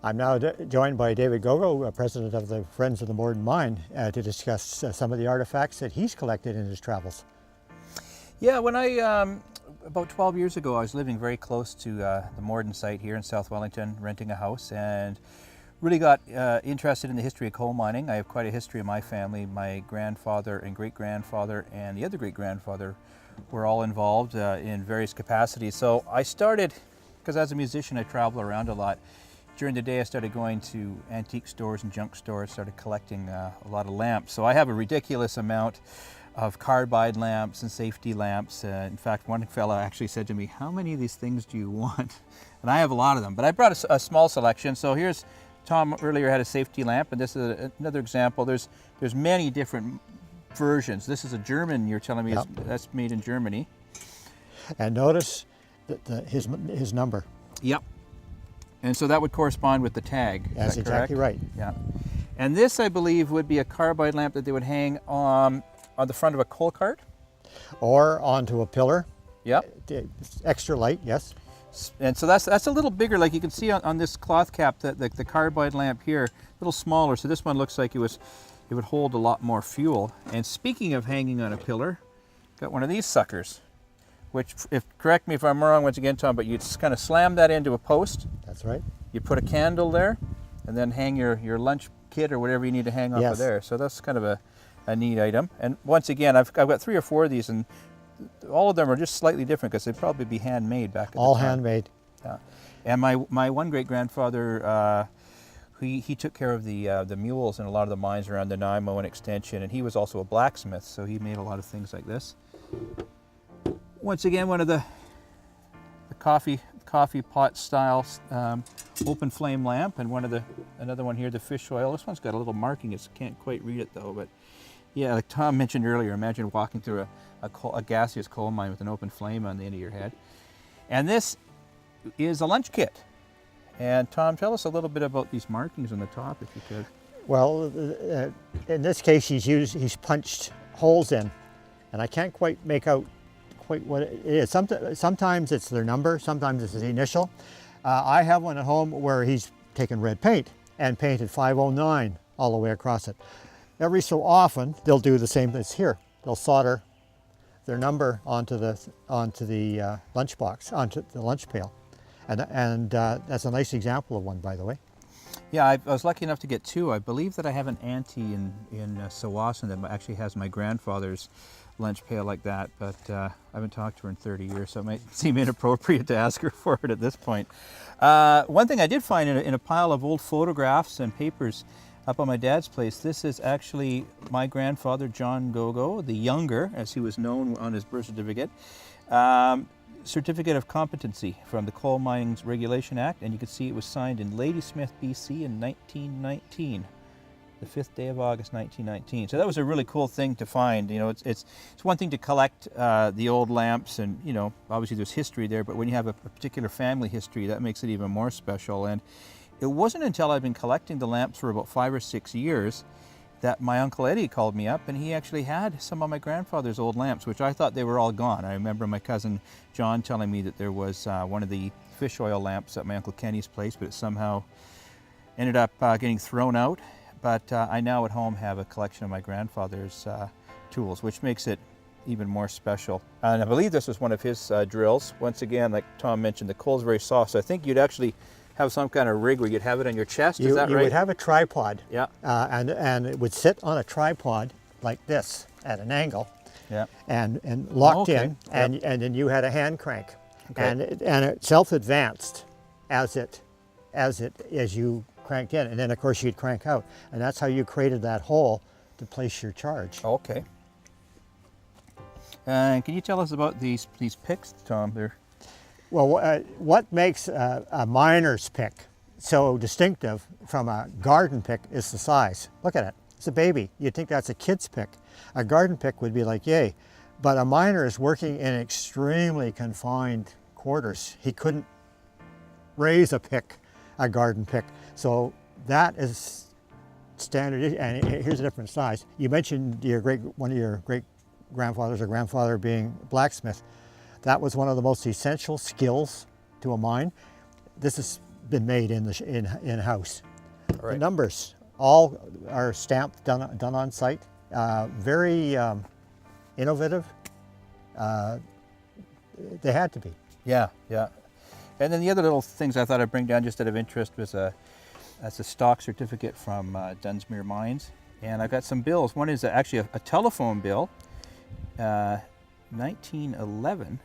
I'm now joined by David Gogo, president of the Friends of the Morden Mine, to discuss some of the artifacts that he's collected in his travels. Yeah, when about 12 years ago, I was living very close to the Morden site here in South Wellington, renting a house, and really got interested in the history of coal mining. I have quite a history in my family. My grandfather and great-grandfather and the other great-grandfather were all involved in various capacities. So I started, because as a musician I travel around a lot, during the day I started going to antique stores and junk stores, started collecting a lot of lamps. So I have a ridiculous amount of carbide lamps and safety lamps. In fact, one fellow actually said to me, "How many of these things do you want?" And I have a lot of them, but I brought a small selection. So here's, Tom earlier had a safety lamp, and this is another example. There's many different versions. This is a German, you're telling me, that's made in Germany. And notice his number. Yep. And so that would correspond with the tag. That's exactly right. Yeah. And this, I believe, would be a carbide lamp that they would hang on the front of a coal cart. Or onto a pillar. Yep. Extra light, yes. And so that's a little bigger, like you can see on this cloth cap, the carbide lamp here, a little smaller. So this one looks like it would hold a lot more fuel. And speaking of hanging on a pillar, got one of these suckers, which, correct me if I'm wrong once again, Tom, but you just kind of slam that into a post. That's right. You put a candle there, and then hang your lunch kit or whatever you need to hang off of there. So that's kind of a neat item. And once again, I've got 3 or 4 of these, and all of them are just slightly different because they'd probably be handmade back at the time. All handmade. Yeah. And my one great grandfather, he took care of the mules in a lot of the mines around the Nanaimo and Extension, and he was also a blacksmith, so he made a lot of things like this. Once again, one of the coffee pot style open flame lamp, and another one here, the fish oil. This one's got a little marking. It can't quite read it though, but yeah, like Tom mentioned earlier, imagine walking through a gaseous coal mine with an open flame on the end of your head. And this is a lunch kit. And Tom, tell us a little bit about these markings on the top, if you could. Well, in this case, he's punched holes in, and I can't quite make out what it is. Sometimes it's their number, sometimes it's the initial. I have one at home where he's taken red paint and painted 509 all the way across it. Every so often, they'll do the same as here. They'll solder their number onto the lunch box, onto the lunch pail. And that's a nice example of one, by the way. Yeah, I was lucky enough to get 2. I believe that I have an auntie in Tsawwassen that actually has my grandfather's lunch pail like that, but I haven't talked to her in 30 years, so it might seem inappropriate to ask her for it at this point. One thing I did find in a pile of old photographs and papers up on my dad's place, this is actually my grandfather, John Gogo, the younger, as he was known on his birth certificate. Certificate of competency from the Coal Mining's Regulation Act, and you can see it was signed in Ladysmith, BC in 1919, the 5th day of August 1919. So that was a really cool thing to find. You know, it's one thing to collect the old lamps, and you know, obviously there's history there, but when you have a particular family history, that makes it even more special. And it wasn't until I've been collecting the lamps for about 5 or 6 years that my Uncle Eddie called me up, and he actually had some of my grandfather's old lamps, which I thought they were all gone. I remember my cousin John telling me that there was one of the fish oil lamps at my Uncle Kenny's place, but it somehow ended up getting thrown out. But I now at home have a collection of my grandfather's tools, which makes it even more special. And I believe this was one of his drills. Once again, like Tom mentioned, the coal's very soft, so I think you'd actually have some kind of rig where you'd have it on your chest. Is that right? You would have a tripod. Yeah. And it would sit on a tripod like this at an angle. Yeah. And locked in, Yep. and then you had a hand crank. Okay. And it self-advanced as you cranked in, and then of course you'd crank out. And that's how you created that hole to place your charge. Okay. And can you tell us about these picks, Tom? Well, what makes a miner's pick so distinctive from a garden pick is the size. Look at it. It's a baby. You'd think that's a kid's pick. A garden pick would be like, yay. But a miner is working in extremely confined quarters. He couldn't raise a garden pick. So that is standard. And here's a different size. You mentioned one of your great grandfathers or grandfather being a blacksmith. That was one of the most essential skills to a mine. This is been made in-house. All right. The numbers all are stamped, done on site. Very innovative. They had to be. Yeah, yeah. And then the other little things I thought I'd bring down just out of interest was that's a stock certificate from Dunsmuir Mines. And I've got some bills. One is actually a telephone bill, 1911.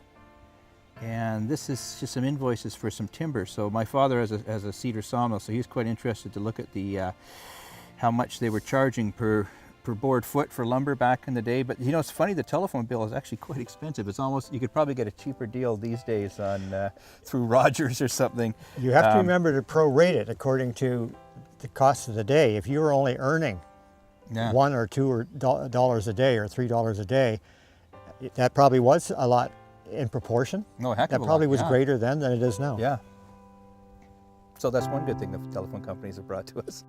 And this is just some invoices for some timber. So my father has a cedar sawmill, so he's quite interested to look at the how much they were charging per board foot for lumber back in the day. But you know, it's funny, the telephone bill is actually quite expensive. It's almost, you could probably get a cheaper deal these days on through Rogers or something. You have to remember to prorate it according to the cost of the day. If you were only earning $1 or $2 dollars a day or $3 a day, that probably was a lot in proportion. No, heck of a lot. That probably was greater then than it is now. Yeah. So that's one good thing the telephone companies have brought to us.